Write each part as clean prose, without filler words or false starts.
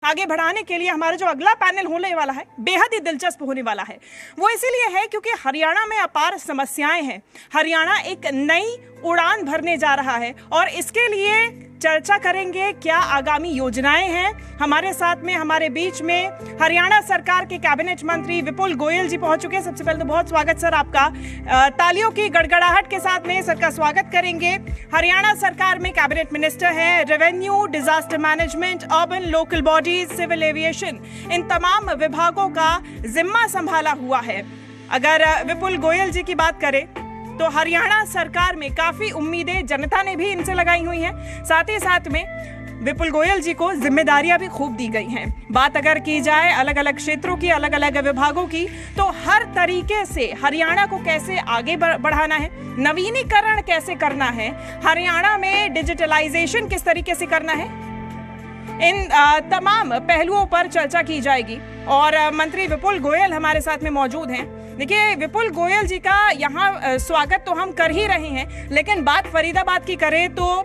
आगे बढ़ाने के लिए हमारा जो अगला पैनल होने वाला है बेहद ही दिलचस्प होने वाला है। वो इसीलिए है क्योंकि हरियाणा में अपार समस्याएं हैं। हरियाणा एक नई उड़ान भरने जा रहा है और इसके लिए चर्चा करेंगे क्या आगामी योजनाएं हैं। हमारे साथ में हमारे बीच में हरियाणा सरकार के कैबिनेट मंत्री विपुल गोयल जी पहुंच चुके हैं। सबसे पहले तो बहुत स्वागत सर आपका। तालियों की गड़गड़ाहट के साथ में सर का स्वागत करेंगे। हरियाणा सरकार में कैबिनेट मिनिस्टर हैं, revenue, disaster management, urban, local bodies, civil aviation, इन तमाम विभागों का जिम्मा संभाला हुआ है। अगर विपुल गोयल जी की बात करें तो हरियाणा सरकार में काफी उम्मीदें जनता ने भी इनसे लगाई हुई हैं। साथ ही साथ में विपुल गोयल जी को जिम्मेदारियां भी खूब दी गई हैं। बात अगर की जाए अलग अलग क्षेत्रों की, अलग अलग विभागों की, तो हर तरीके से हरियाणा को कैसे आगे बढ़ाना है, नवीनीकरण कैसे करना है, हरियाणा में डिजिटलाइजेशन किस तरीके से करना है, इन तमाम पहलुओं पर चर्चा की जाएगी। और मंत्री विपुल गोयल हमारे साथ में मौजूद हैं। देखिए, विपुल गोयल जी का यहाँ स्वागत तो हम कर ही रहे हैं, लेकिन बात फरीदाबाद की करें तो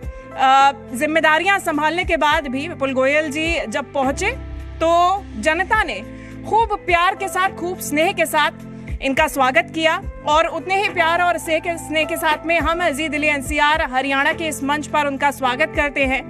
जिम्मेदारियां संभालने के बाद भी विपुल गोयल जी जब पहुंचे तो जनता ने खूब प्यार के साथ, खूब स्नेह के साथ इनका स्वागत किया। और उतने ही प्यार और स्नेह के साथ में हम जी दिल्ली एनसीआर हरियाणा के इस मंच पर उनका स्वागत करते हैं।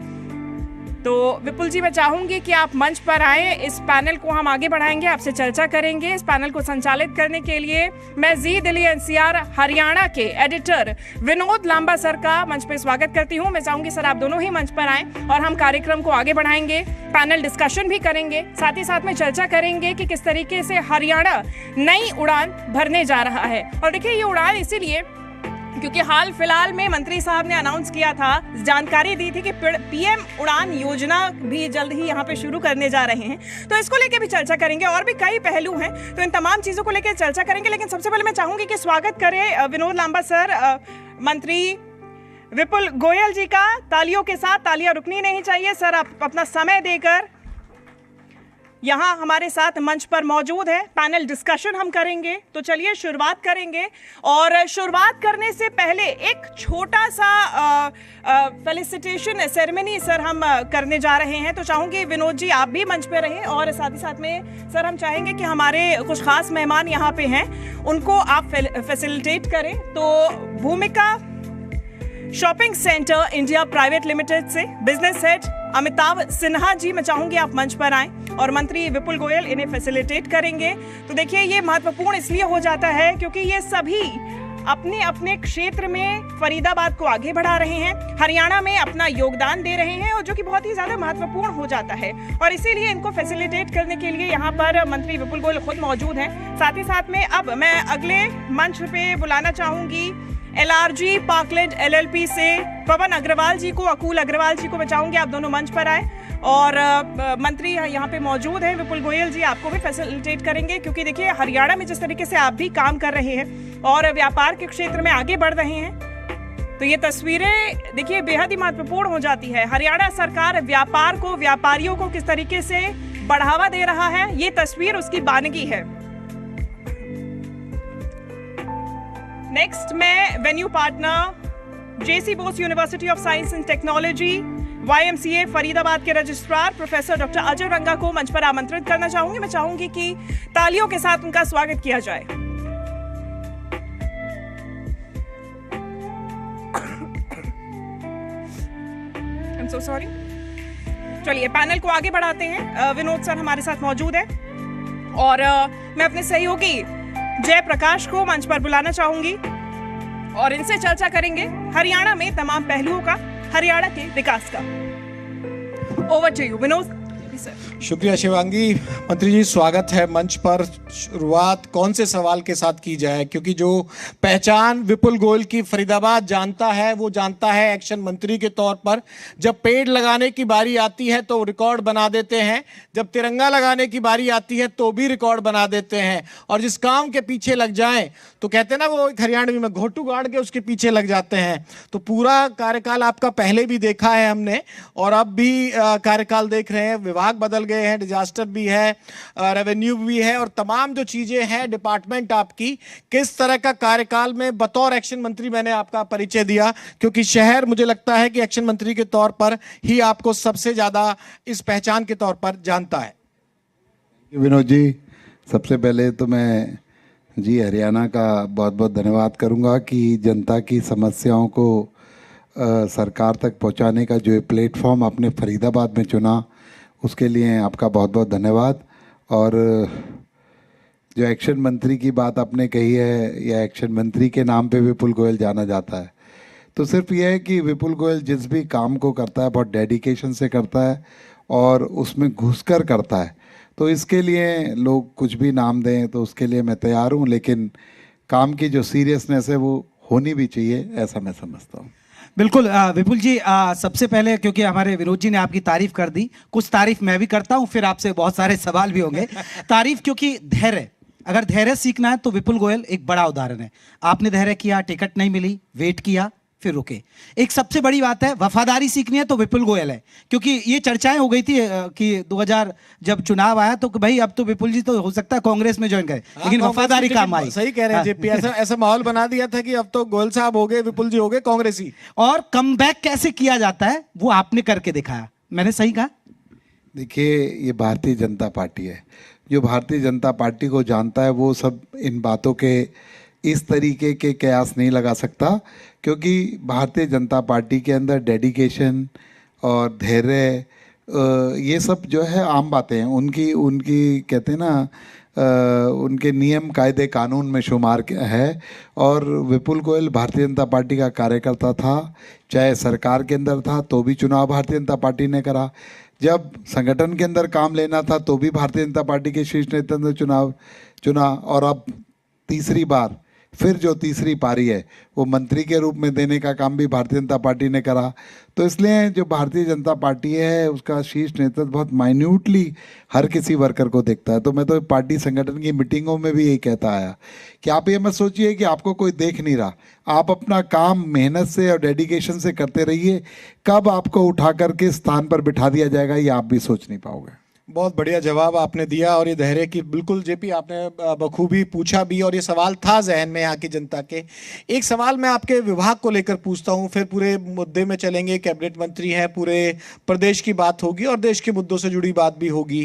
तो विपुल जी, मैं चाहूंगी कि आप मंच पर आए। इस पैनल को हम आगे बढ़ाएंगे, आपसे चर्चा करेंगे। इस पैनल को संचालित करने के लिए मैं जी दिल्ली एनसीआर हरियाणा के एडिटर विनोद लांबा सर का मंच पर स्वागत करती हूं। मैं चाहूंगी सर आप दोनों ही मंच पर आएं और हम कार्यक्रम को आगे बढ़ाएंगे, पैनल डिस्कशन भी करेंगे, साथ ही साथ में चर्चा करेंगे कि किस तरीके से हरियाणा नई उड़ान भरने जा रहा है। और देखिए, ये उड़ान इसीलिए क्योंकि हाल फिलहाल में मंत्री साहब ने अनाउंस किया था, जानकारी दी थी कि पीएम उड़ान योजना भी जल्द ही यहाँ पे शुरू करने जा रहे हैं। तो इसको लेके भी चर्चा करेंगे और भी कई पहलू हैं, तो इन तमाम चीजों को लेकर चर्चा करेंगे। लेकिन सबसे पहले मैं चाहूंगी कि स्वागत करें विनोद लांबा सर, मंत्री विपुल गोयल जी का। तालियों के साथ, तालियां रुकनी नहीं चाहिए सर, आप अपना समय देकर यहाँ हमारे साथ मंच पर मौजूद है। पैनल डिस्कशन हम करेंगे, तो चलिए शुरुआत करेंगे। और शुरुआत करने से पहले एक छोटा सा फेलिसिटेशन सेरेमनी सर हम करने जा रहे हैं। तो चाहूंगी विनोद जी आप भी मंच पे रहें और साथ ही साथ में सर हम चाहेंगे कि हमारे कुछ खास मेहमान यहाँ पे हैं, उनको आप फैसिलिटेट करें। तो भूमिका shopping centre India private limited से बिजनेस हेड अमिताभ सिन्हा जी, मैं चाहूंगी आप मंच पर आएं और मंत्री विपुल गोयल इन्हें फैसिलिटेट करेंगे। तो देखिए, ये महत्वपूर्ण इसलिए हो जाता है क्योंकि ये सभी अपने अपने क्षेत्र में फरीदाबाद को आगे बढ़ा रहे हैं, हरियाणा में अपना योगदान दे रहे हैं, और जो कि बहुत ही ज्यादा महत्वपूर्ण हो जाता है। और इसीलिए इनको फैसिलिटेट करने के लिए यहाँ पर मंत्री विपुल गोयल खुद मौजूद हैं। साथ ही साथ में अब मैं अगले मंच पे बुलाना चाहूंगी LRG पार्कलैंड LLP से पवन अग्रवाल जी को, अकुल अग्रवाल जी को। मैं चाहूंगी आप दोनों मंच पर आए और मंत्री यहाँ पे मौजूद हैं विपुल गोयल जी, आपको भी फैसिलिटेट करेंगे। क्योंकि देखिए, हरियाणा में जिस तरीके से आप भी काम कर रहे हैं और व्यापार के क्षेत्र में आगे बढ़ रहे हैं, तो ये तस्वीरें देखिए बेहद ही महत्वपूर्ण हो जाती है। हरियाणा सरकार व्यापार को, व्यापारियों को किस तरीके से बढ़ावा दे रहा है, ये तस्वीर उसकी बानगी है। नेक्स्ट मैं venue partner JC Bose university of science and technology YMCA Faridabad के रजिस्ट्रार प्रोफेसर डॉक्टर अजय रंगा को मंच पर आमंत्रित करना चाहूंगी। मैं चाहूंगी कि तालियों के साथ उनका स्वागत किया जाए। I'm so sorry। चलिए पैनल को आगे बढ़ाते हैं। विनोद सर हमारे साथ मौजूद है और मैं अपने सहयोगी जय प्रकाश को मंच पर बुलाना चाहूंगी और इनसे चर्चा करेंगे हरियाणा में तमाम पहलुओं का, हरियाणा के विकास का। Over to you Vinod. शुक्रिया शिवांगी। मंत्री जी स्वागत है मंच पर। शुरुआत कौन से सवाल के साथ की जाए, क्योंकि जो पहचान विपुल गोयल की फरीदाबाद जानता है, वो जानता है एक्शन मंत्री के तौर पर जब पेड़ लगाने की बारी आती है तो रिकॉर्ड बना देते हैं, जब तिरंगा लगाने की बारी आती है तो भी रिकॉर्ड बना देते हैं, और जिस काम के पीछे लग जाएं तो कहते हैं ना, वो हरियाणवी में घोटू गाड़ के उसके पीछे लग जाते हैं। तो पूरा कार्यकाल आपका पहले भी देखा है हमने और अब भी कार्यकाल देख रहे हैं। विवाद विभाग बदल गए हैं, डिजास्टर भी है, रेवेन्यू भी है और तमाम जो चीजें हैं डिपार्टमेंट आपकी, किस तरह का कार्यकाल में बतौर एक्शन मंत्री मैंने आपका परिचय दिया, क्योंकि शहर मुझे लगता है कि एक्शन मंत्री के तौर पर ही आपको सबसे ज्यादा इस पहचान के तौर पर जानता है। विनोद जी, सबसे पहले तो मैं जी हरियाणा का बहुत बहुत धन्यवाद करूंगा कि जनता की समस्याओं को सरकार तक पहुंचाने का जो प्लेटफॉर्म आपने फरीदाबाद में चुना, उसके लिए आपका बहुत बहुत धन्यवाद। और जो एक्शन मंत्री की बात आपने कही है, या एक्शन मंत्री के नाम पे विपुल गोयल जाना जाता है, तो सिर्फ यह है कि विपुल गोयल जिस भी काम को करता है बहुत डेडिकेशन से करता है और उसमें घुसकर करता है। तो इसके लिए लोग कुछ भी नाम दें तो उसके लिए मैं तैयार हूँ, लेकिन काम की जो सीरियसनेस है वो होनी भी चाहिए, ऐसा मैं समझता हूँ। बिल्कुल विपुल जी, सबसे पहले क्योंकि हमारे विनोद जी ने आपकी तारीफ कर दी, कुछ तारीफ मैं भी करता हूं, फिर आपसे बहुत सारे सवाल भी होंगे। तारीफ क्योंकि धैर्य, अगर धैर्य सीखना है तो विपुल गोयल एक बड़ा उदाहरण है। आपने धैर्य किया, टिकट नहीं मिली, वेट किया, फिर रुके। एक सबसे बड़ी बात है, वफादारी सीखनी है तो विपुल गोयल है, क्योंकि ये चर्चाएं हो गई थी कि 2000 जब चुनाव आया तो भाई अब तो विपुल जी तो हो सकता है कांग्रेस में ज्वाइन करें, लेकिन वफादारी काम आई। सही कह रहे हैं जेपी, ऐसा माहौल बना दिया था कि अब तो गोयल साहब हो गए, विपुल जी हो गए कांग्रेसी। और कमबैक कैसे किया जाता है वो आपने करके दिखाया। मैंने सही कहा? देखिए, ये भारतीय जनता पार्टी है। जो भारतीय जनता पार्टी को जानता है वो सब इन बातों के इस तरीके के कयास नहीं लगा सकता, क्योंकि भारतीय जनता पार्टी के अंदर डेडिकेशन और धैर्य, ये सब जो है आम बातें हैं। उनकी कहते हैं ना, उनके नियम कायदे कानून में शुमार है। और विपुल गोयल भारतीय जनता पार्टी का कार्यकर्ता था, चाहे सरकार के अंदर था तो भी चुनाव भारतीय जनता पार्टी ने करा, जब संगठन के अंदर काम लेना था तो भी भारतीय जनता पार्टी के शीर्ष नेतृत्व ने चुना, और अब तीसरी बार फिर जो तीसरी पारी है वो मंत्री के रूप में देने का काम भी भारतीय जनता पार्टी ने करा। तो इसलिए जो भारतीय जनता पार्टी है उसका शीर्ष नेतृत्व बहुत माइन्यूटली हर किसी वर्कर को देखता है। तो मैं तो पार्टी संगठन की मीटिंगों में भी यही कहता आया कि आप ये मत सोचिए कि आपको कोई देख नहीं रहा, आप अपना काम मेहनत से और डेडिकेशन से करते रहिए, कब आपको उठा करके स्थान पर बिठा दिया जाएगा ये आप भी सोच नहीं पाओगे। बहुत बढ़िया जवाब आपने दिया, और ये धैर्य की बिल्कुल जेपी आपने बखूबी पूछा भी, और ये सवाल था जहन में यहाँ की जनता के। एक सवाल मैं आपके विभाग को लेकर पूछता हूँ, फिर पूरे मुद्दे में चलेंगे। कैबिनेट मंत्री हैं, पूरे प्रदेश की बात होगी और देश के मुद्दों से जुड़ी बात भी होगी।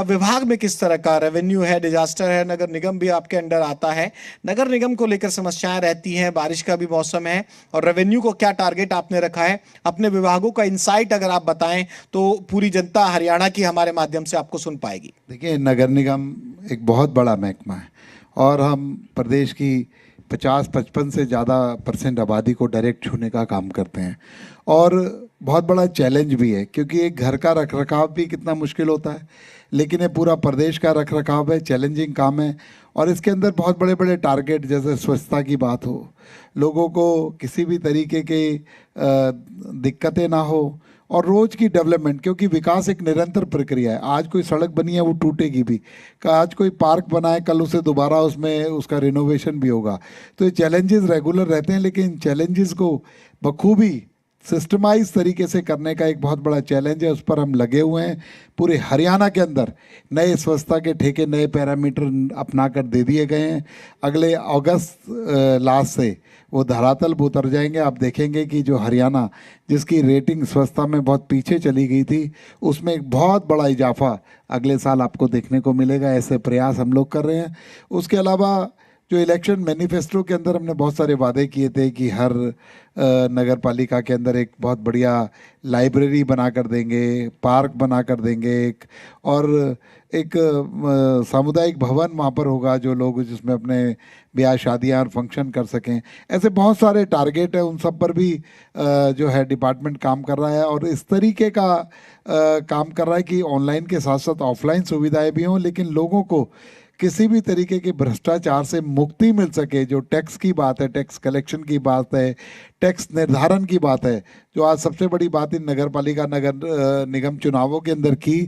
विभाग में किस तरह का रेवेन्यू है, डिजास्टर है, नगर निगम भी आपके अंडर आता है, नगर निगम को लेकर समस्याएं रहती हैं, बारिश का भी मौसम है, और रेवेन्यू को क्या टारगेट आपने रखा है? अपने विभागों का इंसाइट अगर आप बताएं तो पूरी जनता हरियाणा की हमारे माध्यम से आपको सुन पाएगी। देखिए, नगर निगम एक बहुत बड़ा महकमा है और हम प्रदेश की 50-55 से ज़्यादा % आबादी को डायरेक्ट छूने का काम करते हैं, और बहुत बड़ा चैलेंज भी है, क्योंकि एक घर का रखरखाव भी कितना मुश्किल होता है, लेकिन ये पूरा प्रदेश का रखरखाव है, चैलेंजिंग काम है। और इसके अंदर बहुत बड़े बड़े टारगेट, जैसे स्वच्छता की बात हो, लोगों को किसी भी तरीके के दिक्कतें ना हो, और रोज़ की डेवलपमेंट, क्योंकि विकास एक निरंतर प्रक्रिया है। आज कोई सड़क बनी है वो टूटेगी भी, आज कोई पार्क बना है कल उसे दोबारा उसमें उसका रिनोवेशन भी होगा। तो ये चैलेंजेस रेगुलर रहते हैं, लेकिन चैलेंजेस को बखूबी सिस्टमाइज तरीके से करने का एक बहुत बड़ा चैलेंज है, उस पर हम लगे हुए हैं। पूरे हरियाणा के अंदर नए स्वच्छता के ठेके, नए पैरामीटर अपना कर दे दिए गए हैं। अगले अगस्त लास्ट से वो धरातल पर उतर जाएंगे। आप देखेंगे कि जो हरियाणा, जिसकी रेटिंग स्वच्छता में बहुत पीछे चली गई थी, उसमें एक बहुत बड़ा इजाफा अगले साल आपको देखने को मिलेगा। ऐसे प्रयास हम लोग कर रहे हैं। उसके अलावा जो इलेक्शन मैनिफेस्टो के अंदर हमने बहुत सारे वादे किए थे कि हर नगर पालिका के अंदर एक बहुत बढ़िया लाइब्रेरी बना कर देंगे, पार्क बना कर देंगे, एक सामुदायिक भवन वहाँ पर होगा जो लोग जिसमें अपने ब्याह शादियाँ और फंक्शन कर सकें। ऐसे बहुत सारे टारगेट है, उन सब पर भी जो है डिपार्टमेंट काम कर रहा है, और इस तरीके का काम कर रहा है कि ऑनलाइन के साथ साथ ऑफलाइन सुविधाएं भी हों, लेकिन लोगों को किसी भी तरीके के भ्रष्टाचार से मुक्ति मिल सके। जो टैक्स की बात है, टैक्स कलेक्शन की बात है, टैक्स निर्धारण की बात है, जो आज सबसे बड़ी बात इन नगर पालिका नगर निगम चुनावों के अंदर की,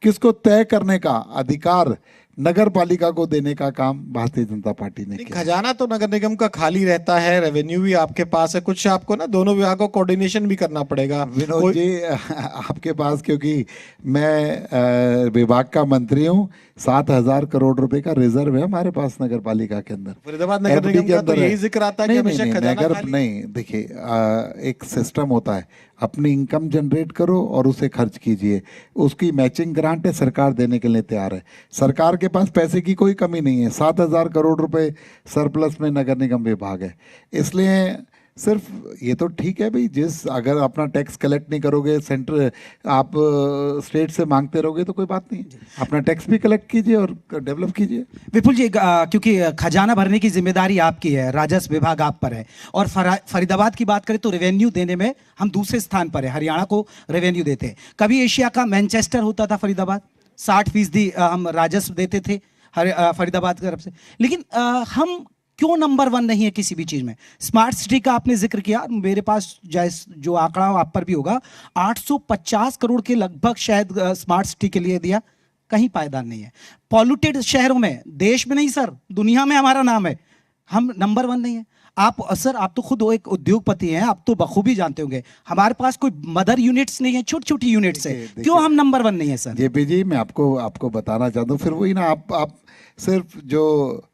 कि उसको तय करने का अधिकार नगर पालिका को देने का काम भारतीय जनता पार्टी ने किया। खजाना तो नगर निगम का खाली रहता है, रेवेन्यू भी आपके पास है, कुछ आपको ना दोनों विभागों को कोऑर्डिनेशन भी करना पड़ेगा। विनोद जी, आपके पास, क्योंकि मैं विभाग का मंत्री हूँ, 7,000 करोड़ रुपए का रिजर्व है हमारे पास नगर पालिका के अंदर। फरीदाबाद नगर FD निगम के का तो अंदर है। यही जिक्र आता है कि हमेशा खजाना खाली। नहीं, देखिए, एक सिस्टम होता है, अपनी इनकम जनरेट करो और उसे खर्च कीजिए, उसकी मैचिंग ग्रांट है, सरकार देने के लिए तैयार है। सरकार के पास पैसे की कोई कमी नहीं है, 7,000 करोड़ रुपए सरप्लस में नगर निगम विभाग है। इसलिए सिर्फ ये तो ठीक है भाई, अगर अपना टैक्स कलेक्ट नहीं करोगे, सेंटर आप स्टेट से मांगते रहोगे तो कोई बात नहीं, अपना टैक्स भी कलेक्ट कीजिए और डेवलप कीजिए। विपुल जी, क्योंकि खजाना भरने की जिम्मेदारी आपकी है, राजस्व विभाग आप पर है, और फरीदाबाद की बात करें तो रेवेन्यू देने में हम दूसरे स्थान पर है, हरियाणा को रेवेन्यू देते हैं। कभी एशिया का मैनचेस्टर होता था फरीदाबाद, 60% हम राजस्व देते थे फरीदाबाद की तरफ से, लेकिन हम क्यों नंबर 1 नहीं है किसी भी चीज में? स्मार्ट सिटी का आपने जिक्र किया, मेरे पास जो आंकड़ा आप पर भी होगा, 850 करोड़ के लगभग शायद स्मार्ट सिटी के लिए दिया, कहीं पायदान नहीं है। पॉल्यूटेड शहरों में, देश में नहीं सर, दुनिया में हमारा नाम है, हम नंबर 1 नहीं है। आप तो खुद एक उद्योगपति हैं, आप तो बखूबी जानते होंगे, हमारे पास कोई मदर यूनिट्स नहीं है, छोटी छोटी यूनिट्स है, क्यों हम नंबर 1 नहीं है सर? जेपी जी, मैं आपको बताना चाहता हूँ, फिर वही ना, आप सिर्फ जो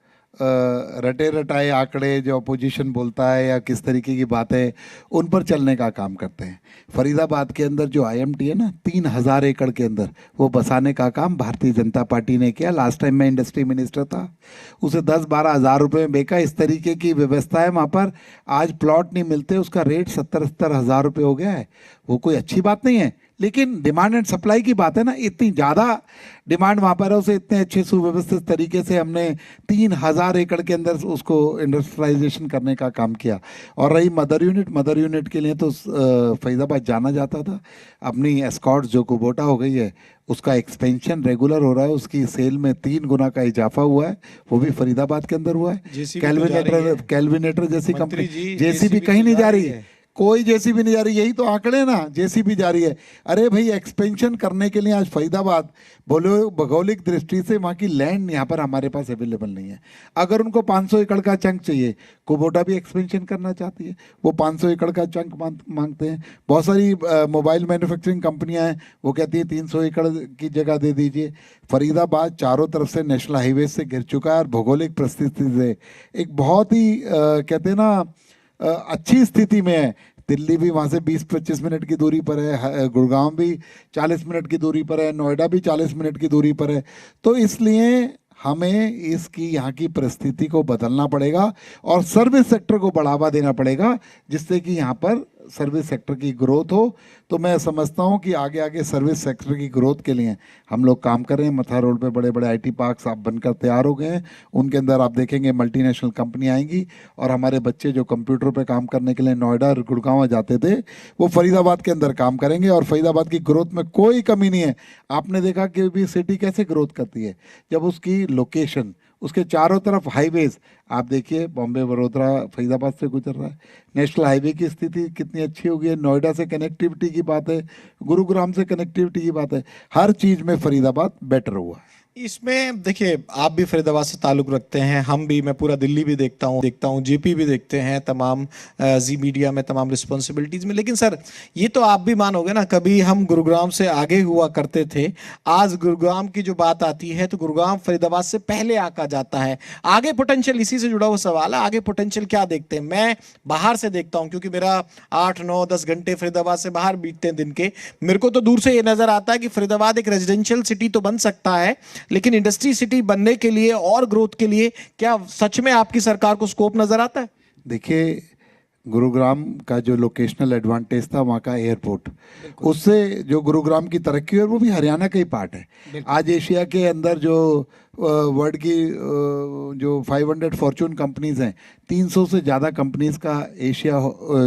रटे रटाए आंकड़े जो अपोजिशन बोलता है या किस तरीके की बातें, उन पर चलने का काम करते हैं। फरीदाबाद के अंदर जो IMT है ना, 3,000 एकड़ के अंदर, वो बसाने का काम भारतीय जनता पार्टी ने किया। लास्ट टाइम मैं इंडस्ट्री मिनिस्टर था, उसे 10-12 हज़ार रुपये में बेचा। इस तरीके की व्यवस्था है वहाँ पर। आज प्लॉट नहीं मिलते, उसका रेट 70-70 हज़ार रुपये हो गया है। वो कोई अच्छी बात नहीं है, लेकिन डिमांड एंड सप्लाई की बात है ना, इतनी ज़्यादा डिमांड वहाँ पर है, उसे इतने अच्छे सुव्यवस्थित तरीके से हमने 3,000 एकड़ के अंदर उसको इंडस्ट्रियलाइजेशन करने का काम किया। और रही मदर यूनिट के लिए तो फरीदाबाद जाना जाता था। अपनी एस्कॉर्ट जो कुबोटा हो गई है, उसका एक्सपेंशन रेगुलर हो रहा है, उसकी सेल में 3 गुना का इजाफा हुआ है, वो भी फरीदाबाद के अंदर हुआ है। कैलविनेटर जैसी कंपनी, JCB कहीं नहीं जा रही है, कोई JCB नहीं जा रही, यही तो आंकड़े ना, JCB जा रही है। अरे भाई, एक्सपेंशन करने के लिए आज फरीदाबाद, बोलो भौगोलिक दृष्टि से वहाँ की लैंड यहाँ पर हमारे पास अवेलेबल नहीं है। अगर उनको 500 एकड़ का चंक चाहिए, कुबोटा भी एक्सपेंशन करना चाहती है, वो 500 एकड़ का चंक मांगते हैं। बहुत सारी मोबाइल मैन्युफैक्चरिंग कंपनियां हैं, वो कहती हैं 300 एकड़ की जगह दे दीजिए। फरीदाबाद चारों तरफ से नेशनल हाईवे से घिर चुका है और भौगोलिक परिस्थिति से एक बहुत ही कहते हैं ना अच्छी स्थिति में है। दिल्ली भी वहाँ से 20-25 मिनट की दूरी पर है, गुड़गांव भी 40 मिनट की दूरी पर है, नोएडा भी 40 मिनट की दूरी पर है। तो इसलिए हमें इसकी यहाँ की परिस्थिति को बदलना पड़ेगा और सर्विस सेक्टर को बढ़ावा देना पड़ेगा, जिससे कि यहाँ पर सर्विस सेक्टर की ग्रोथ हो। तो मैं समझता हूँ कि आगे आगे सर्विस सेक्टर की ग्रोथ के लिए हम लोग काम कर रहे हैं। मथा रोड पे बड़े बड़े IT पार्क्स आप बनकर तैयार हो गए हैं, उनके अंदर आप देखेंगे मल्टीनेशनल कंपनी आएंगी और हमारे बच्चे जो कंप्यूटर पे काम करने के लिए नोएडा और गुड़गांव जाते थे, वो फरीदाबाद के अंदर काम करेंगे। और फरीदाबाद की ग्रोथ में कोई कमी नहीं है। आपने देखा कि भी सिटी कैसे ग्रोथ करती है, जब उसकी लोकेशन, उसके चारों तरफ हाईवेज, आप देखिए बॉम्बे वडोदरा फरीदाबाद से गुजर रहा है, नेशनल हाईवे की स्थिति कितनी अच्छी हो गई है, नोएडा से कनेक्टिविटी की बात है, गुरुग्राम से कनेक्टिविटी की बात है, हर चीज़ में फरीदाबाद बेटर हुआ है। इसमें देखिए, आप भी फरीदाबाद से ताल्लुक़ रखते हैं, हम भी, मैं पूरा दिल्ली भी देखता हूँ, JP भी देखते हैं, तमाम जी मीडिया में तमाम रिस्पॉन्सिबिलिटीज़ में। लेकिन सर, ये तो आप भी मानोगे ना, कभी हम गुरुग्राम से आगे हुआ करते थे, आज गुरुग्राम की जो बात आती है तो गुरुग्राम फरीदाबाद से पहले आका जाता है। आगे पोटेंशियल, इसी से जुड़ा हुआ सवाल है, आगे पोटेंशियल क्या देखते हैं? मैं बाहर से देखता हूँ, क्योंकि मेरा 8-9-10 घंटे फरीदाबाद से बाहर बीतते हैं दिन के। मेरे को तो दूर से ये नज़र आता है कि फरीदाबाद एक रेजिडेंशियल सिटी तो बन सकता है, लेकिन इंडस्ट्री सिटी बनने के लिए और ग्रोथ के लिए क्या सच में आपकी सरकार को स्कोप नजर आता है? देखिए, गुरुग्राम का जो लोकेशनल एडवांटेज था, वहाँ का एयरपोर्ट, उससे जो गुरुग्राम की तरक्की है वो भी हरियाणा का ही पार्ट है। आज एशिया के अंदर जो वर्ल्ड की जो 500 फॉर्चून कंपनीज हैं, 300 से ज़्यादा कंपनीज का एशिया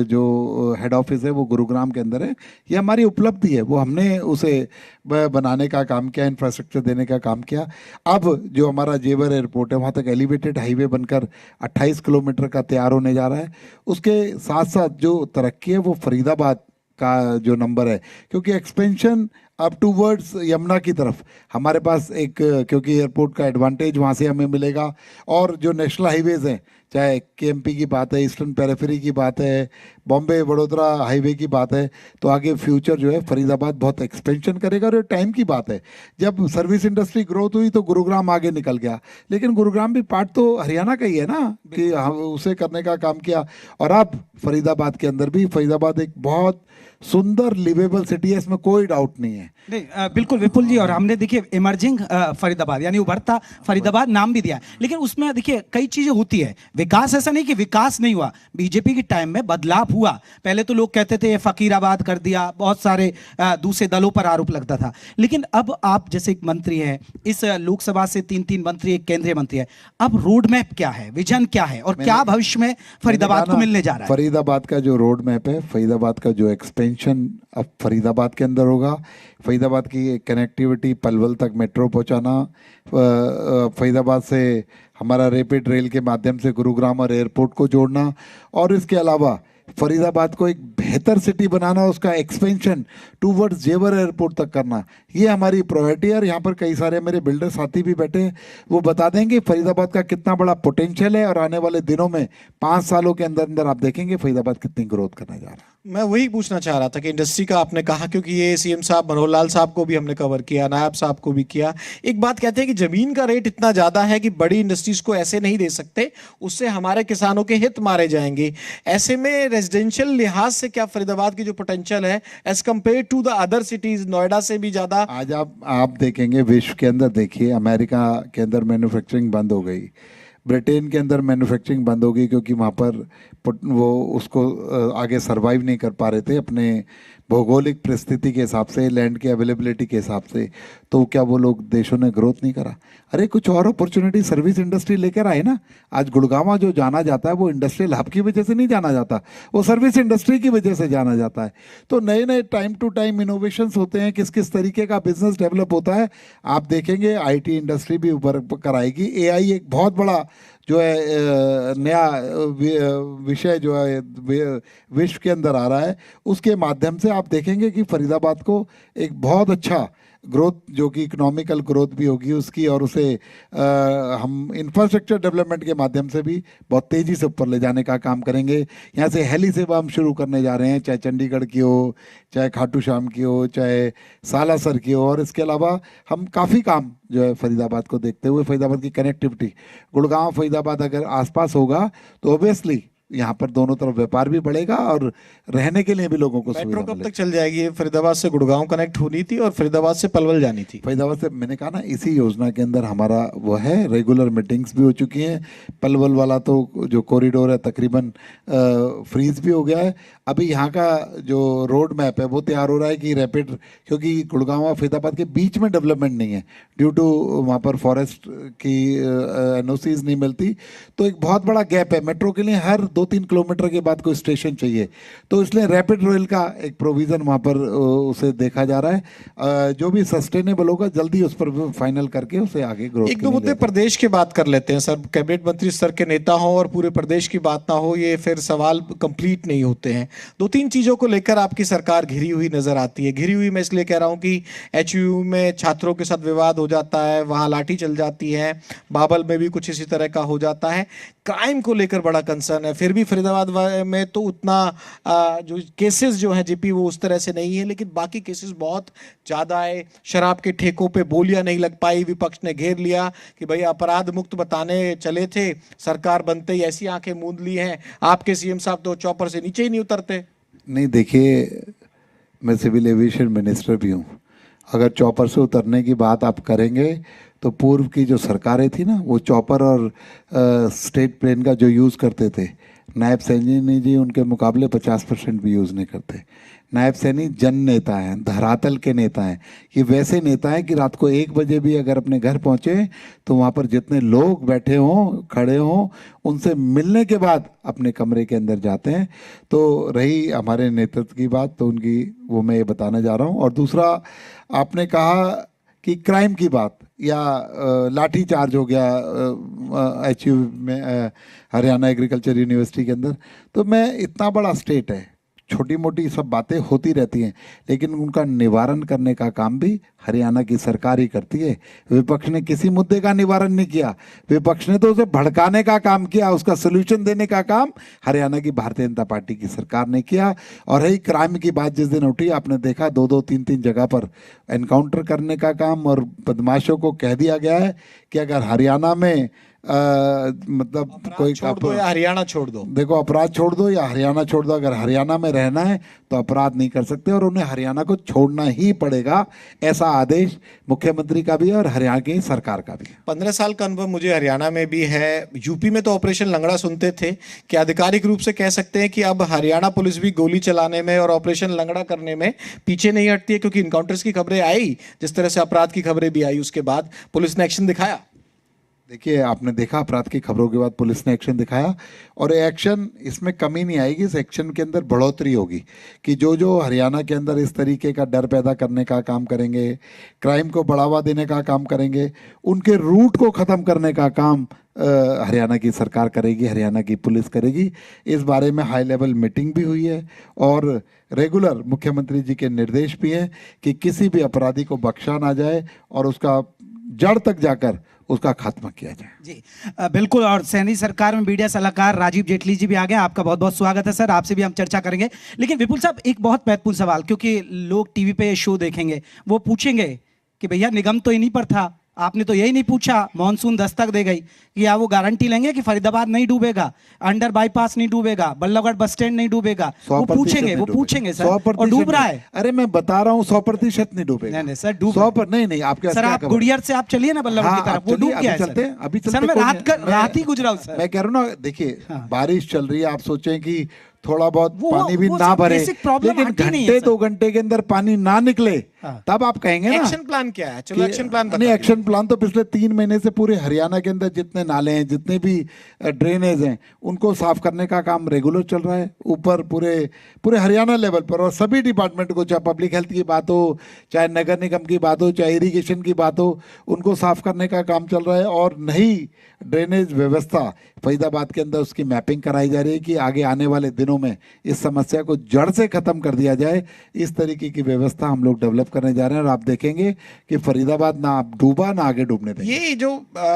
जो हेड ऑफिस है वो गुरुग्राम के अंदर है। ये हमारी उपलब्धि है, वो हमने उसे बनाने का काम किया, इंफ्रास्ट्रक्चर देने का काम किया। अब जो हमारा जेवर एयरपोर्ट है वहाँ तक एलिवेटेड हाईवे बनकर 28 किलोमीटर का तैयार होने जा रहा है। उसके साथ साथ जो तरक्की है वो फरीदाबाद का जो नंबर है, क्योंकि एक्सपेंशन अब टूवर्ड्स यमुना की तरफ हमारे पास एक, क्योंकि एयरपोर्ट का एडवांटेज वहाँ से हमें मिलेगा, और जो नेशनल हाईवेज़ हैं, चाहे केएमपी की बात है, ईस्टर्न पेरिफेरी की बात है, बॉम्बे वडोदरा हाईवे की बात है, तो आगे फ्यूचर जो है फरीदाबाद बहुत एक्सपेंशन करेगा। और ये टाइम की बात है, जब सर्विस इंडस्ट्री ग्रोथ हुई तो गुरुग्राम आगे निकल गया, लेकिन गुरुग्राम भी पार्ट तो हरियाणा का ही है ना, कि हम उसे करने का काम किया। और अब फरीदाबाद के अंदर भी, फरीदाबाद एक बहुत सुंदर लिवेबल सिटी है, इसमें कोई डाउट नहीं है। नहीं बिल्कुल विपुल जी, और हमने देखिए इमर्जिंग फरीदाबाद यानी उभरता फरीदाबाद नाम भी दिया है, लेकिन उसमें देखिए कई चीजें होती है। विकास ऐसा नहीं कि विकास नहीं हुआ, बीजेपी के टाइम में बदलाव हुआ। पहले तो लोग कहते थे ये फकीराबाद कर दिया, बहुत सारे दूसरे दलों पर आरोप लगता था, लेकिन अब आप जैसे एक मंत्री हैं, इस लोकसभा से 3 मंत्री, एक केंद्रीय मंत्री है, अब रोड मैप क्या है, विजन क्या है, और क्या भविष्य में फरीदाबाद को मिलने जा रहा है? फरीदाबाद का जो रोड मैप है, फरीदाबाद का जो एक्सपेंशन अब फरीदाबाद के अंदर होगा, फरीदाबाद की कनेक्टिविटी पलवल तक मेट्रो पहुंचाना, फरीदाबाद से हमारा रैपिड रेल के माध्यम से गुरुग्राम और एयरपोर्ट को जोड़ना, और इसके अलावा फरीदाबाद को एक बेहतर सिटी बनाना, उसका एक्सपेंशन टूवर्ड्स जेवर एयरपोर्ट तक करना, ये हमारी प्रायोरिटी है। और यहाँ पर कई सारे मेरे बिल्डर साथी भी बैठे हैं, वो बता देंगे फरीदाबाद का कितना बड़ा पोटेंशियल है, और आने वाले दिनों में 5 सालों के अंदर अंदर आप देखेंगे फरीदाबाद कितनी ग्रोथ करने जा रहा है। मैं वही पूछना चाह रहा था कि इंडस्ट्री का आपने कहा, क्योंकि ये सीएम साहब मनोहर लाल साहब को भी हमने कवर किया, नायब साहब को भी किया। एक बात कहते हैं कि जमीन का रेट इतना ज्यादा है कि बड़ी इंडस्ट्रीज को ऐसे नहीं दे सकते, उससे हमारे किसानों के हित मारे जाएंगे। ऐसे में रेजिडेंशियल लिहाज से क्या फरीदाबाद की जो पोटेंशियल है as compared to the other cities, Noida से भी ज्यादा? आज आप देखेंगे विश्व के अंदर, देखिए अमेरिका के अंदर मैन्युफैक्चरिंग बंद हो गई, ब्रिटेन के अंदर मैन्युफैक्चरिंग बंद हो गई, क्योंकि वहाँ पर वो उसको आगे सरवाइव नहीं कर पा रहे थे अपने भौगोलिक परिस्थिति के हिसाब से, लैंड की अवेलेबिलिटी के हिसाब से। तो क्या वो लोग देशों ने ग्रोथ नहीं करा? अरे कुछ और अपॉर्चुनिटी सर्विस इंडस्ट्री लेकर आए ना। आज गुड़गांव जो जाना जाता है वो इंडस्ट्रियल हब की वजह से नहीं जाना जाता, वो सर्विस इंडस्ट्री की वजह से जाना जाता है। तो नए नए टाइम टू टाइम इनोवेशंस होते हैं, किस किस तरीके का बिजनेस डेवलप होता है। आप देखेंगे आईटी इंडस्ट्री भी उभर कर आएगी। एआई एक बहुत बड़ा जो है नया विषय जो है विश्व के अंदर आ रहा है, उसके माध्यम से आप देखेंगे कि फरीदाबाद को एक बहुत अच्छा ग्रोथ, जो कि इकोनॉमिकल ग्रोथ भी होगी उसकी, और उसे हम इंफ्रास्ट्रक्चर डेवलपमेंट के माध्यम से भी बहुत तेज़ी से ऊपर ले जाने का काम करेंगे। यहाँ से हेली सेवा हम शुरू करने जा रहे हैं, चाहे चंडीगढ़ की हो, चाहे खाटू श्याम की हो, चाहे सालासर की हो। और इसके अलावा हम काफ़ी काम जो है फरीदाबाद को देखते हुए, फरीदाबाद की कनेक्टिविटी, गुड़गांव फरीदाबाद अगर आसपास होगा तो ऑब्वियसली यहाँ पर दोनों तरफ व्यापार भी बढ़ेगा और रहने के लिए भी लोगों को मेट्रो कब तक चल जाएगी? फरीदाबाद से गुड़गांव कनेक्ट होनी थी और फरीदाबाद से पलवल जानी थी। फरीदाबाद से, मैंने कहा ना, इसी योजना के अंदर हमारा वो है, रेगुलर मीटिंग्स भी हो चुकी हैं। पलवल वाला तो जो कॉरिडोर है तकरीबन फ्रीज भी हो गया है। अभी यहाँ का जो रोड मैप है वो तैयार हो रहा है कि रैपिड, क्योंकि गुड़गांव और फरीदाबाद के बीच में डेवलपमेंट नहीं है ड्यू टू वहाँ पर फॉरेस्ट की एनओसीज नहीं मिलती, तो एक बहुत बड़ा गैप है। मेट्रो के लिए हर 2-3 किलोमीटर के बाद कोई स्टेशन चाहिए, तो इसलिए रैपिड रेल का एक प्रोविज़न वहाँ पर उसे देखा जा रहा है। जो भी सस्टेनेबल होगा जल्दी उस पर फाइनल करके उसे आगे ग्रोथ। एक दो मुद्दे प्रदेश की बात कर लेते हैं सर। कैबिनेट मंत्री स्तर के नेता हो और पूरे प्रदेश की बात ना हो, ये फिर सवाल कंप्लीट नहीं होते हैं। 2-3 चीज़ों को लेकर आपकी सरकार घिरी हुई नजर आती है। घिरी हुई मैं इसलिए कह रहा हूँ कि एचयू में छात्रों के साथ विवाद हो जाता है, वहाँ लाठी चल जाती है, बाबल में भी कुछ इसी तरह का हो जाता है। क्राइम को लेकर बड़ा कंसर्न है। फिर भी फरीदाबाद में तो उतना जो केसेस जो हैं जीपी वो उस तरह से नहीं है, लेकिन बाकी केसेस बहुत ज़्यादा है। शराब के ठेकों पे बोलियां नहीं लग पाई, विपक्ष ने घेर लिया कि भाई अपराध मुक्त बताने चले थे, सरकार बनते ही ऐसी आंखें मूंद ली हैं। आपके सीएम साहब तो चौपर से नीचे ही नहीं उतरते। नहीं, देखिए मैं सिविल एविएशन मिनिस्टर भी हूँ। अगर चौपर से उतरने की बात आप करेंगे तो पूर्व की जो सरकारें थी ना, वो चौपर और स्टेट प्लेन का जो यूज़ करते थे, नायब सैनी जी उनके मुकाबले 50% भी यूज़ नहीं करते। नायब सैनी जन नेता हैं, धरातल के नेता हैं। ये वैसे नेता हैं कि रात को 1 बजे भी अगर अपने घर पहुँचे तो वहाँ पर जितने लोग बैठे हों, खड़े हों, उनसे मिलने के बाद अपने कमरे के अंदर जाते हैं। तो रही हमारे नेतृत्व की बात, तो उनकी वो मैं ये बताने जा रहा हूँ। और दूसरा, आपने कहा कि क्राइम की बात या लाठी चार्ज हो गया HU में, हरियाणा एग्रीकल्चर यूनिवर्सिटी के अंदर, तो मैं, इतना बड़ा स्टेट है, छोटी मोटी सब बातें होती रहती हैं, लेकिन उनका निवारण करने का काम भी हरियाणा की सरकार ही करती है। विपक्ष ने किसी मुद्दे का निवारण नहीं किया, विपक्ष ने तो उसे भड़काने का काम किया, उसका सोल्यूशन देने का काम हरियाणा की भारतीय जनता पार्टी की सरकार ने किया। और रही क्राइम की बात, जिस दिन उठी आपने देखा 2-2, 3-3 जगह पर एनकाउंटर करने का काम, और बदमाशों को कह दिया गया है कि अगर हरियाणा में मतलब कोई छोड़ दो या हरियाणा छोड़ दो, देखो, अपराध छोड़ दो या हरियाणा छोड़ दो, अगर हरियाणा में रहना है तो अपराध नहीं कर सकते और उन्हें हरियाणा को छोड़ना ही पड़ेगा। ऐसा आदेश मुख्यमंत्री का भी है और हरियाणा की सरकार का भी है। 15 साल का अनुभव मुझे हरियाणा में भी है। यूपी में तो ऑपरेशन लंगड़ा सुनते थे कि आधिकारिक रूप से कह सकते हैं कि अब हरियाणा पुलिस भी गोली चलाने में और ऑपरेशन लंगड़ा करने में पीछे नहीं हटती है, क्योंकि इनकाउंटर्स की खबरें आई, जिस तरह से अपराध की खबरें भी आई, उसके बाद पुलिस ने एक्शन दिखाया। देखिए, आपने देखा अपराध की खबरों के बाद पुलिस ने एक्शन दिखाया, और एक्शन, इसमें कमी नहीं आएगी, इस एक्शन के अंदर बढ़ोतरी होगी कि जो जो हरियाणा के अंदर इस तरीके का डर पैदा करने का काम करेंगे, क्राइम को बढ़ावा देने का काम करेंगे, उनके रूट को ख़त्म करने का काम हरियाणा की सरकार करेगी, हरियाणा की पुलिस करेगी। इस बारे में हाई लेवल मीटिंग भी हुई है और रेगुलर मुख्यमंत्री जी के निर्देश भी हैं कि किसी भी अपराधी को बख्शा ना जाए और उसका जड़ तक जाकर उसका खात्मा किया जाए। जी बिल्कुल। और सैनी सरकार में मीडिया सलाहकार राजीव जेटली जी भी आ गए, आपका बहुत बहुत स्वागत है सर, आपसे भी हम चर्चा करेंगे। लेकिन विपुल साहब, एक बहुत महत्वपूर्ण सवाल, क्योंकि लोग टीवी पे शो देखेंगे, वो पूछेंगे कि भैया निगम तो इन्हीं पर था, आपने तो यही नहीं पूछा, मानसून दस्तक दे गई, कि या वो गारंटी लेंगे कि फरीदाबाद नहीं डूबेगा, अंडर बाईपास नहीं डूबेगा, बल्लभगढ़ बस स्टैंड नहीं डूबेगा, वो पूछेंगे सर, और डूब रहा है। अरे मैं बता रहा हूँ 100% नहीं डूबेगा। नहीं सर, डूब 100%। नहीं, आपके सर, आप गुड़ियर से आप चलिए ना बल्लभगढ़ की तरफ, वो डूब गया है सर। अभी सर मैं रात ही गुजरा हूँ सर। मैं कह रहा हूँ ना, देखिए बारिश चल रही है, आप सोचें कि थोड़ा बहुत पानी भी ना भरे, लेकिन घंटे 2 घंटे के अंदर पानी ना निकले, तब आप कहेंगे ना। एक्शन प्लान क्या है? चलो एक्शन प्लान नहीं, एक्शन प्लान तो पिछले 3 महीने से पूरे हरियाणा के अंदर जितने नाले हैं, जितने भी ड्रेनेज हैं, उनको साफ करने का काम रेगुलर चल रहा है, ऊपर पूरे हरियाणा लेवल पर, और सभी डिपार्टमेंट को, चाहे पब्लिक हेल्थ की बात हो, चाहे नगर निगम की बात हो, चाहे इरिगेशन की बात हो, उनको साफ करने का काम चल रहा है। और नई ड्रेनेज व्यवस्था फरीदाबाद के अंदर, उसकी मैपिंग कराई जा रही है कि आगे आने वाले दिनों में इस समस्या को जड़ से खत्म कर दिया जाए। इस तरीके की व्यवस्था हम लोग डेवलप करने जा रहे हैं और आप देखेंगे कि फरीदाबाद ना डूबा ना आगे डूबने देंगे। ये जो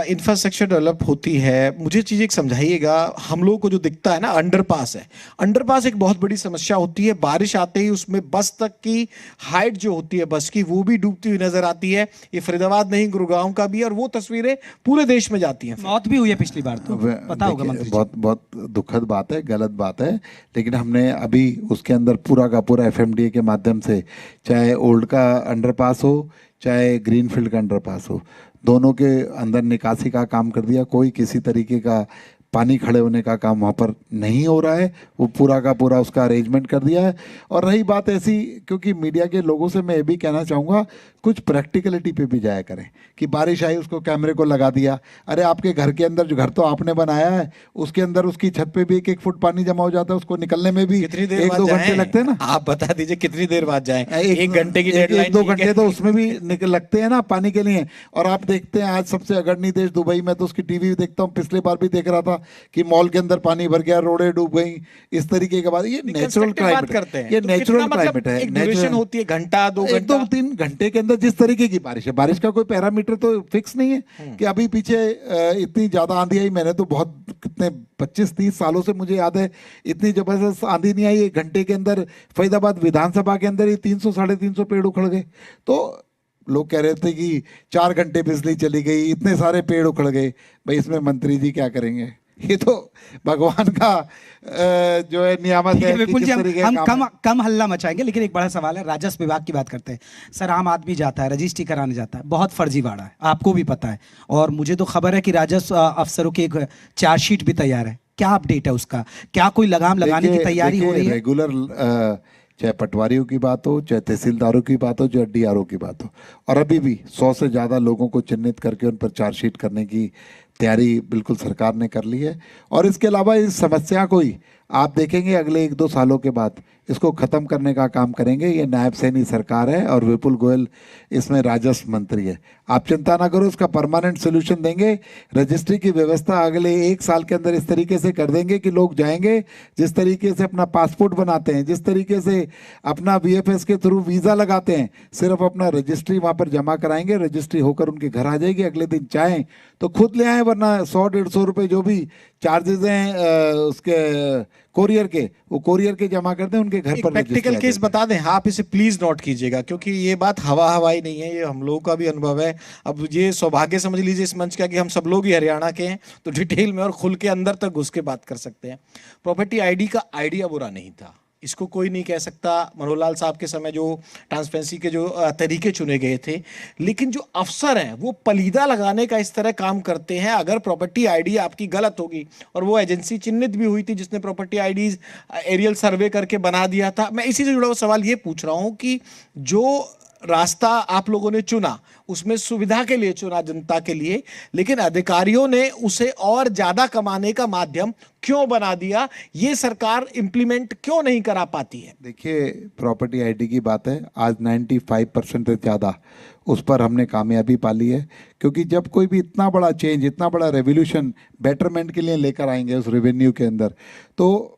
इंफ्रास्ट्रक्चर डेवलप होती है, मुझे चीज़ एक समझाइएगा। हम लोगों को जो दिखता है ना, अंडरपास है, अंडरपास एक बहुत बड़ी समस्या होती है। बारिश आते ही उसमें बस तक की हाइट जो होती है बस की, वो भी डूबती हुई नजर आती है। ये फरीदाबाद नहीं, गुरुग्राम का भी, और वो तस्वीरें पूरे देश में जाती हैं। मौत भी हुई है पिछली बार, तो पता होगा मंत्री जी। बहुत दुखद बात है, गलत बात है, लेकिन हमने अभी उसके अंदर पूरा का पूरा FMDA के माध्यम से, चाहे ओल्ड का अंडरपास हो चाहे ग्रीनफील्ड का अंडरपास हो, दोनों के अंदर निकासी का काम कर दिया। कोई किसी तरीके का पानी खड़े होने का काम वहाँ पर नहीं हो रहा है, वो पूरा का पूरा उसका अरेंजमेंट कर दिया है। और रही बात ऐसी, क्योंकि मीडिया के लोगों से मैं ये भी कहना चाहूँगा, कुछ प्रैक्टिकलिटी पे भी जाया करें कि बारिश आई उसको कैमरे को लगा दिया। अरे आपके घर के अंदर, जो घर तो आपने बनाया है, उसके अंदर उसकी छत पे भी 1-1 फुट पानी जमा हो जाता है, उसको निकलने में भी 1-2 घंटे लगते हैं ना। आप बता दीजिए कितनी देर बाद जाएं? 1 घंटे की डेडलाइन, 1-2 घंटे तो उसमें भी लगते हैं ना पानी के लिए। और आप देखते हैं आज सबसे अग्रणी देश दुबई में, तो उसकी टीवी देखता हूँ, पिछले बार भी देख रहा था कि मॉल के अंदर पानी भर गया, रोडें डूब गई, इस तरीके के बाद। ये नेचुरल क्लाइमेट करते हैं, ये नेचुरल क्लाइमेट है। ड्यूरेशन होती है घंटा 2 घंटा 2-3 घंटे के अंदर जिस तरीके की बारिश है, बारिश का कोई पैरामीटर तो फिक्स नहीं है कि अभी पीछे इतनी ज्यादा आंधी आई। मैंने तो बहुत, कितने 25-30 सालों से मुझे याद है इतनी जबरदस्त आंधी नहीं आई। 1 घंटे के अंदर फरीदाबाद विधानसभा के अंदर ही 300-350 पेड़ उखड़ गए। तो लोग कह रहे थे कि 4 घंटे बिजली चली गई, इतने सारे पेड़ उखड़ गए। भाई इसमें मंत्री जी क्या करेंगे? ये तो भगवान का जो है नियामत है। विपुल जी, हम कम हल्ला मचाएंगे, लेकिन एक बड़ा सवाल है, राजस्व विभाग की बात करते हैं। सर, आम आदमी जाता है, रजिस्ट्री कराने जाता है, बहुत फर्जीवाड़ा है, आपको भी पता है, और मुझे तो खबर है कि राजस्व अफसरों की एक चार्जशीट भी तैयार है। क्या अपडेट है उसका? क्या कोई लगाम लगाने की तैयारी हो रही है? रेगुलर चाहे पटवारियों की बात हो, चाहे तहसीलदारों की बात हो, चाहे डीआरओ की बात हो, और अभी भी 100 से ज़्यादा लोगों को चिन्हित करके उन पर चार्जशीट करने की तैयारी बिल्कुल सरकार ने कर ली है। और इसके अलावा इस समस्या को ही आप देखेंगे अगले 1-2 सालों के बाद इसको ख़त्म करने का काम करेंगे। ये नायब सैनी सरकार है और विपुल गोयल इसमें राजस्व मंत्री है। आप चिंता ना करो, उसका परमानेंट सोल्यूशन देंगे। रजिस्ट्री की व्यवस्था अगले 1 साल के अंदर इस तरीके से कर देंगे कि लोग जाएंगे, जिस तरीके से अपना पासपोर्ट बनाते हैं, जिस तरीके से अपना VFS के थ्रू वीज़ा लगाते हैं, सिर्फ अपना रजिस्ट्री वहाँ पर जमा कराएंगे, रजिस्ट्री होकर उनके घर आ जाएगी। अगले दिन चाहें तो खुद ले आएँ, वरना 100-150 रुपये जो भी चार्जेस हैं उसके कोरियर के, वो कोरियर के जमा कर दें, उनके घर पर। प्रैक्टिकल केस बता दें, आप इसे प्लीज नोट कीजिएगा, क्योंकि ये बात हवाई नहीं है, ये हम लोगों का भी अनुभव है। अब ये सौभाग्य समझ लीजिए इस मंच का कि हम सब लोग ही हरियाणा के हैं, तो डिटेल में और खुल के अंदर तक घुस के बात कर सकते हैं। प्रॉपर्टी आईडी का आइडिया बुरा नहीं था, इसको कोई नहीं कह सकता। मनोहर लाल साहब के समय जो ट्रांसपेरेंसी के जो तरीके चुने गए थे, लेकिन जो अफसर हैं वो पलीदा लगाने का इस तरह काम करते हैं। अगर प्रॉपर्टी आईडी आपकी गलत होगी, और वो एजेंसी चिन्हित भी हुई थी जिसने प्रॉपर्टी आईडीज एरियल सर्वे करके बना दिया था। मैं इसी से जुड़ा हुआ सवाल ये पूछ रहा हूं कि जो रास्ता आप लोगों ने चुना उसमें सुविधा के लिए चुना, जनता के लिए, लेकिन अधिकारियों ने उसे और ज्यादा कमाने का माध्यम क्यों बना दिया? ये सरकार इंप्लीमेंट क्यों नहीं करा पाती है? देखिए, प्रॉपर्टी आईडी की बात है, आज 95% से ज़्यादा उस पर हमने कामयाबी पाली है। क्योंकि जब कोई भी इतना बड़ा चेंज, इतना बड़ा रेवोल्यूशन बेटरमेंट के लिए लेकर आएंगे उस रेवेन्यू के अंदर, तो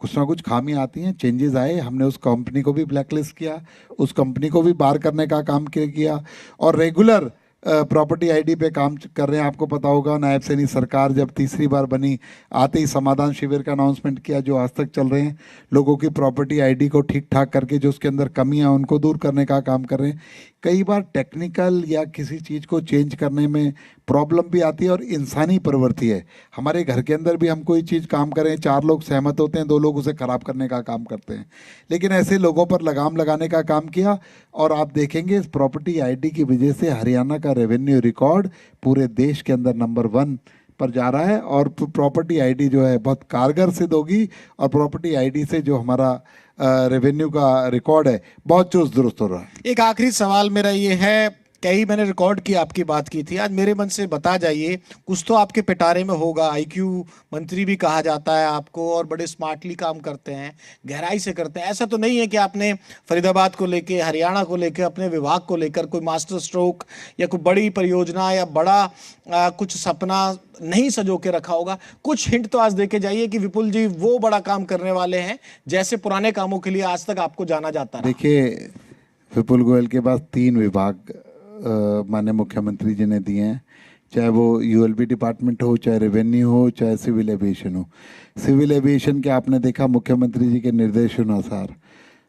कुछ ना कुछ खामियां आती हैं। चेंजेस आए, हमने उस कंपनी को भी ब्लैकलिस्ट किया, उस कंपनी को भी बार करने का काम किया, और रेगुलर प्रॉपर्टी आईडी पे काम कर रहे हैं। आपको पता होगा, नायब सैनी सरकार जब तीसरी बार बनी, आते ही समाधान शिविर का अनाउंसमेंट किया, जो आज तक चल रहे हैं। लोगों की प्रॉपर्टी आईडी को ठीक ठाक करके जो उसके अंदर कमियां हैं उनको दूर करने का काम कर रहे हैं। कई बार टेक्निकल या किसी चीज़ को चेंज करने में प्रॉब्लम भी आती है, और इंसानी प्रवृत्ति है। हमारे घर के अंदर भी हम कोई चीज़ काम करें, 4 लोग सहमत होते हैं, 2 लोग उसे ख़राब करने का काम करते हैं। लेकिन ऐसे लोगों पर लगाम लगाने का काम किया, और आप देखेंगे इस प्रॉपर्टी आईडी की वजह से हरियाणा का रेवेन्यू रिकॉर्ड पूरे देश के अंदर नंबर 1 पर जा रहा है। और प्रॉपर्टी आईडी जो है बहुत कारगर सिद्ध होगी, और प्रॉपर्टी आईडी से जो हमारा रेवेन्यू का रिकॉर्ड है बहुत चुस्त दुरुस्त हो रहा है। एक आखिरी सवाल मेरा ये है, कई मैंने रिकॉर्ड की, आपकी बात की थी, आज मेरे मन से बता जाइए, कुछ तो आपके पिटारे में होगा। IQ मंत्री भी कहा जाता है आपको, और बड़े स्मार्टली काम करते हैं, गहराई से करते हैं। ऐसा तो नहीं है कि आपने फरीदाबाद को लेके, हरियाणा को लेके, अपने विभाग को लेकर कोई मास्टर स्ट्रोक या कोई बड़ी परियोजना या बड़ा कुछ सपना नहीं सजो के रखा होगा? कुछ हिंट तो आज देके जाइए कि विपुल जी वो बड़ा काम करने वाले हैं जैसे पुराने कामों के लिए आज तक आपको जाना जाता है। देखिए, विपुल गोयल के पास 3 विभाग माननीय मुख्यमंत्री जी ने दिए हैं, चाहे वो ULB डिपार्टमेंट हो, चाहे रेवेन्यू हो, चाहे सिविल एविएशन हो। सिविल एविएशन के आपने देखा, मुख्यमंत्री जी के निर्देशानुसार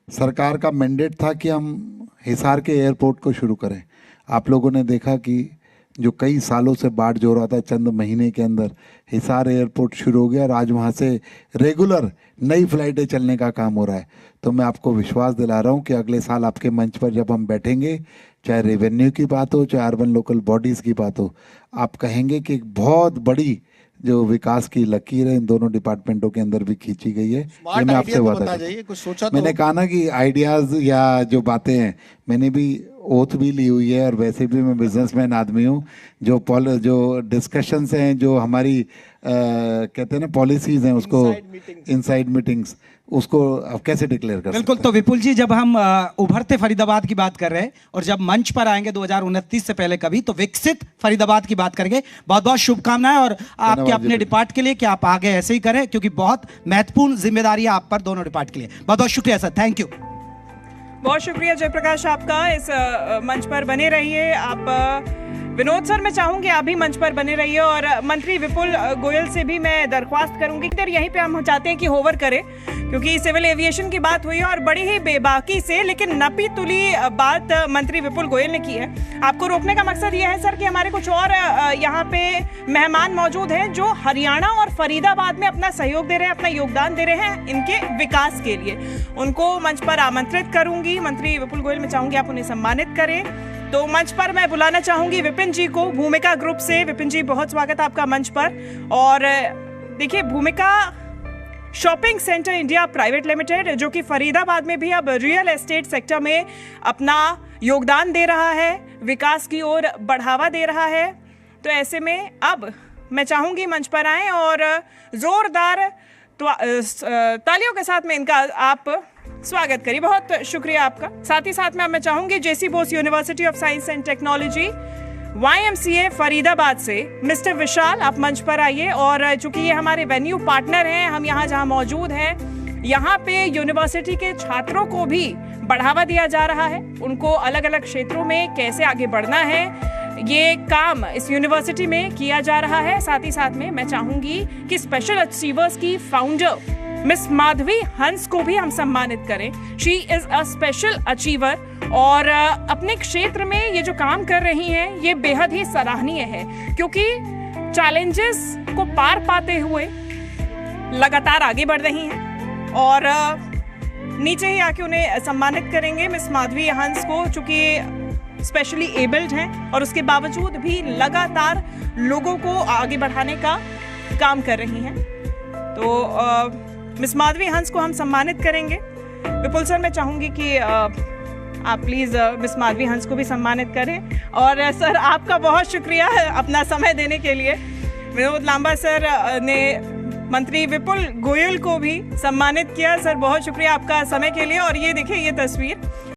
सरकार का मैंडेट था कि हम हिसार के एयरपोर्ट को शुरू करें। आप लोगों ने देखा कि जो कई सालों से बाट जो रहा था, चंद महीने के अंदर हिसार एयरपोर्ट शुरू हो गया, और आज वहाँ से रेगुलर नई फ्लाइटें चलने का काम हो रहा है। तो मैं आपको विश्वास दिला रहा हूँ कि अगले साल आपके मंच पर जब हम बैठेंगे, चाहे रेवेन्यू की बात हो, चाहे अर्बन लोकल बॉडीज़ की बात हो, आप कहेंगे कि एक बहुत बड़ी जो विकास की लकीर है इन दोनों डिपार्टमेंटों के अंदर भी खींची गई है। ये मैं आपसे बता दूं। मैंने कहा ना कि आइडियाज़ या जो बातें हैं, मैंने भी ओथ भी ली हुई है, और वैसे भी मैं बिजनेसमैन आदमी हूँ। जो डिस्कशंस हैं, जो हमारी कहते हैं ना पॉलिसीज़ हैं, उसको इनसाइड मीटिंग्स, उसको अब कैसे डिक्लेयर कर बिल्कुल। तो विपुल जी, जब हम उभरते फरीदाबाद की बात कर रहे हैं, और जब मंच पर आएंगे 2029 से पहले कभी, तो विकसित फरीदाबाद की बात करेंगे। बहुत बहुत शुभकामनाएं, और आपके अपने डिपार्ट के लिए कि आप आगे ऐसे ही करें, क्योंकि बहुत महत्वपूर्ण जिम्मेदारी है आप पर दोनों डिपार्ट के लिए। बहुत बहुत शुक्रिया सर, थैंक यू। बहुत शुक्रिया जयप्रकाश आपका, इस मंच पर बने रहिए आप। विनोद सर, मैं चाहूंगी आप भी मंच पर बने रहिए, और मंत्री विपुल गोयल से भी मैं दरख्वास्त करूंगी कि यहीं पे हम चाहते हैं कि होवर करें, क्योंकि सिविल एविएशन की बात हुई है और बड़ी ही बेबाकी से लेकिन नपी तुली बात मंत्री विपुल गोयल ने की है। आपको रोकने का मकसद ये है सर कि हमारे कुछ और यहाँ पे मेहमान मौजूद हैं जो हरियाणा और फरीदाबाद में अपना सहयोग दे रहे हैं, अपना योगदान दे रहे हैं इनके विकास के लिए। उनको मंच पर आमंत्रित करूंगी। मंत्री विपुल गोयल, मैं चाहूंगी आप उन्हें सम्मानित करें। तो मंच पर मैं बुलाना चाहूंगी विपिन जी को, भूमिका ग्रुप से। विपिन जी, बहुत स्वागत है आपका मंच पर। और देखिए, भूमिका shopping centre India private limited, जो कि फरीदाबाद में भी अब रियल एस्टेट सेक्टर में अपना योगदान दे रहा है, विकास की ओर बढ़ावा दे रहा है। तो ऐसे में अब मैं चाहूंगी मंच पर आएं और जोरदार तालियों के साथ में इनका आप स्वागत करिए। बहुत शुक्रिया आपका। साथ ही साथ में अब मैं चाहूंगी JC Bose university of science and technology YMCA Faridabad से मिस्टर विशाल, आप मंच पर आइए। और चूंकि ये हमारे वेन्यू पार्टनर हैं, हम यहाँ जहाँ मौजूद हैं, यहाँ पे यूनिवर्सिटी के छात्रों को भी बढ़ावा दिया जा रहा है। उनको अलग अलग क्षेत्रों में कैसे आगे बढ़ना है, ये काम इस यूनिवर्सिटी में किया जा रहा है। साथ ही साथ में मैं चाहूंगी कि स्पेशल अचीवर्स की फाउंडर मिस माधवी हंस को भी हम सम्मानित करें। She is a special achiever और अपने क्षेत्र में ये जो काम कर रही हैं ये बेहद ही सराहनीय है, क्योंकि चैलेंजेस को पार पाते हुए लगातार आगे बढ़ रही हैं। और नीचे ही आके उन्हें सम्मानित करेंगे मिस माधवी हंस को, चूंकि स्पेशली एबल्ड हैं और उसके बावजूद भी लगातार लोगों को आगे बढ़ाने का काम कर रही हैं। तो मिस माधवी हंस को हम सम्मानित करेंगे। विपुल सर, मैं चाहूंगी कि आप प्लीज मिस माधवी हंस को भी सम्मानित करें। और सर, आपका बहुत शुक्रिया अपना समय देने के लिए। विनोद लांबा सर ने मंत्री विपुल गोयल को भी सम्मानित किया। सर, बहुत शुक्रिया आपका समय के लिए। और ये देखिए, ये तस्वीर